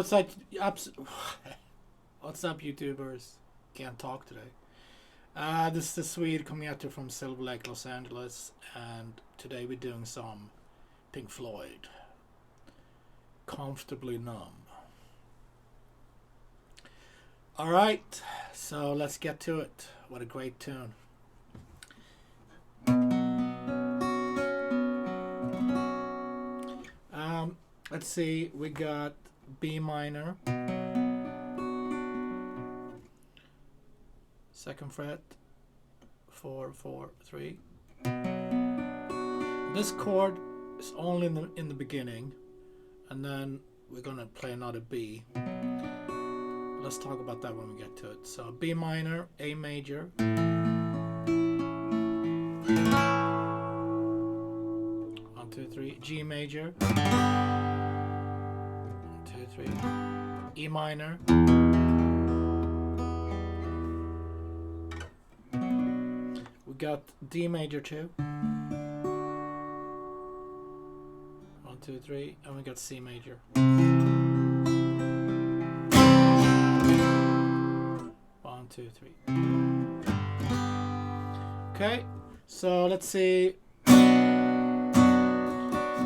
what's up, what's up, YouTubers? Can't talk today. This is the Swede coming at you from Silver Lake, Los Angeles, and today we're doing some Pink Floyd. Comfortably Numb. Alright, so let's get to it. What a great tune. Let's see, we got B minor, 2nd fret, 4, 4, 3. This chord is only in the beginning, and then we're gonna play another B. Let's talk about that when we get to it. So B minor, A major, 1, 2, 3, G major, 1, 2, 3, E minor, we got D major 2, 1, 2, 3, and we got C major. 1, 2, 3. Okay, so let's see.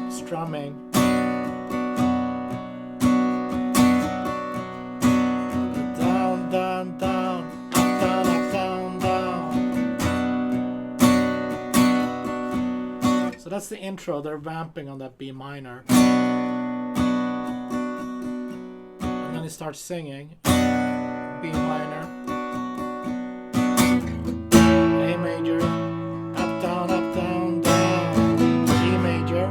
Strumming. Down, down, down, up, down, up, down, down. So that's the intro. They're vamping on that B minor. And then he starts singing. B minor, A major, up, down, up, down, down, G major,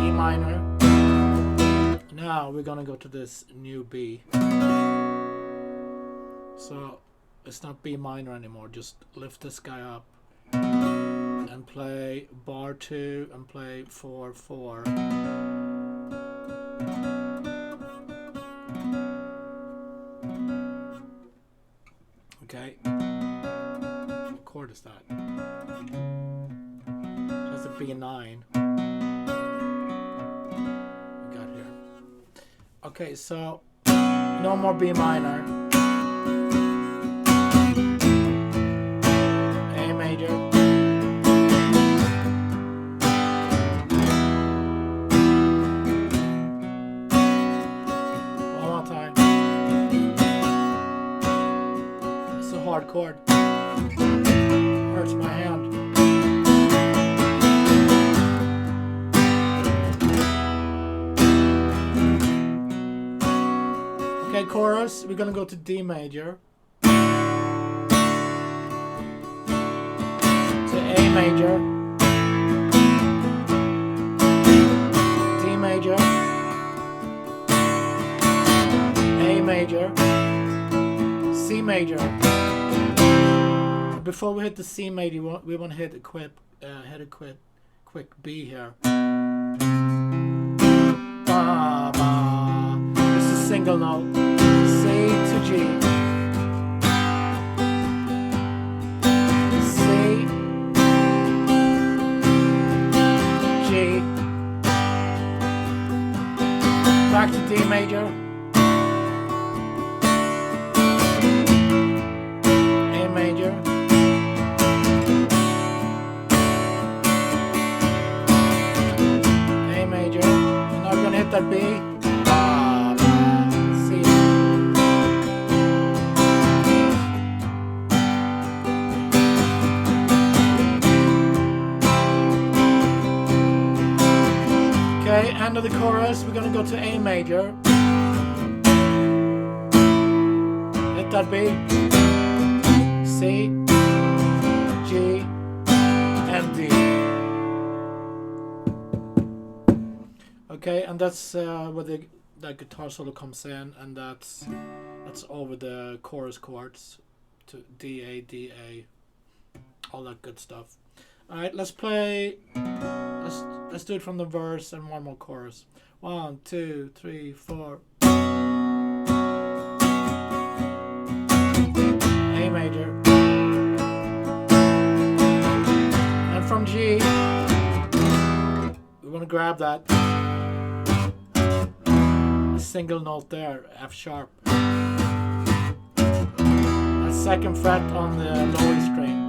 E minor. Now we're gonna go to this new B. So it's not B minor anymore, just lift this guy up and play bar 2 and play 4, 4. Okay, what chord is that? That's a B9 we got here. Okay, so no more B minor. A major. One more time. Hard chord. Hurts my hand. Okay, chorus. We're gonna go to D major, to A major, D major, A major, C major. Before we hit the C major, we want to hit a quick B here. Ba, ba. This is a single note. C to G. C, G. Back to D major. A major. Hit that B, C. Okay, end of the chorus. We're gonna go to A major. Hit that B, C, G, and D. Okay, and that's where that guitar solo comes in, and that's over the chorus chords to D, A, D, A, all that good stuff. All right, let's play. Let's do it from the verse and one more chorus. 1, 2, 3, 4. A major, and from G, we want to grab that. single note there, F sharp. A second fret on the lower string.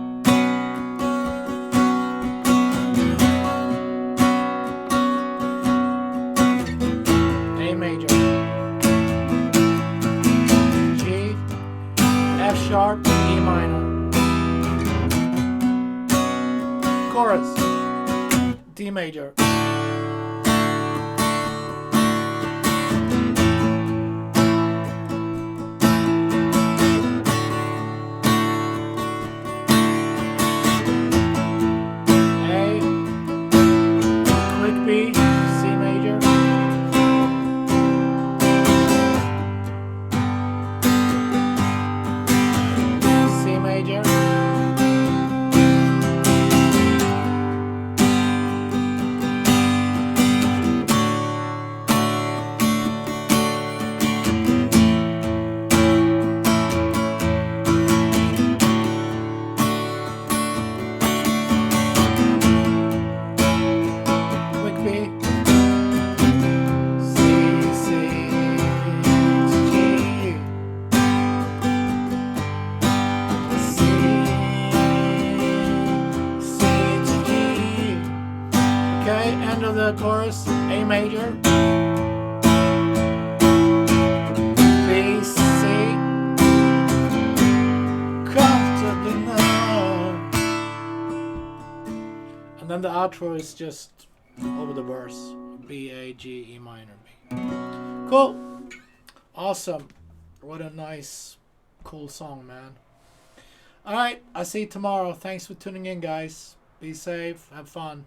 A major. G, F sharp, E minor. Chorus, D major. B, C major, C major, the chorus, A major, B, C, comfortably now. And then the outro is just over the verse, B, A, G, E minor, B. Cool. Awesome. What a nice, cool song, man. Alright, I'll see you tomorrow. Thanks for tuning in, guys. Be safe. Have fun.